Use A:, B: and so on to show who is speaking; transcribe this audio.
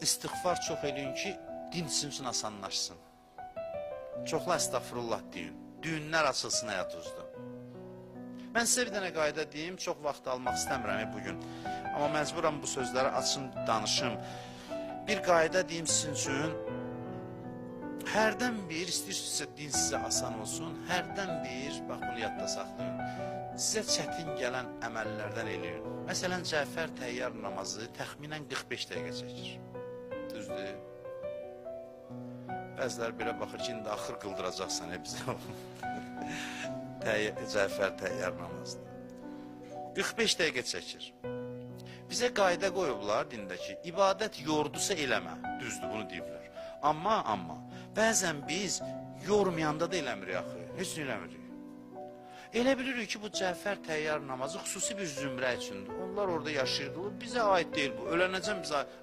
A: istiğfar çox eləyin ki, din sizin üçün asanlaşsın. Çoxla estağfurullah deyin. Düğünlər açılsın həyatınızda. Mən sizə bir dənə qayda deyim, çox vaxt almaq istəmirəm bugün. Amma məcburam bu sözləri açım, danışım. Bir qayda deyim sizin üçün. Hərdən bir, istəyirsinizsə din sizə asan olsun, hərdən bir, bax bunu yadda saxlayın, sizə çətin gələn əməllərdən eləyin. Məsələn, Cəfər təyyar namazı təxminən 45 dəqiqə çəkir. Düzdür? Bəziləri belə baxır ki, indi axır qıldıracaqsan bizə. Cəfər təyyar namazı 45 dəqiqə çəkir. Bizə qayda qoyublar dindəki, ibadət yordusa eləmə, düzdür, bunu deyiblər. Amma, bəzən biz yormayanda da eləmirik axı, heç nə eləmirik. Elə bilirik ki, bu Cəfər təyyar namazı xüsusi bir zümrə üçündür. Onlar orada yaşayırdılar, bizə aid deyil bu, ölənəcəm bizə aid.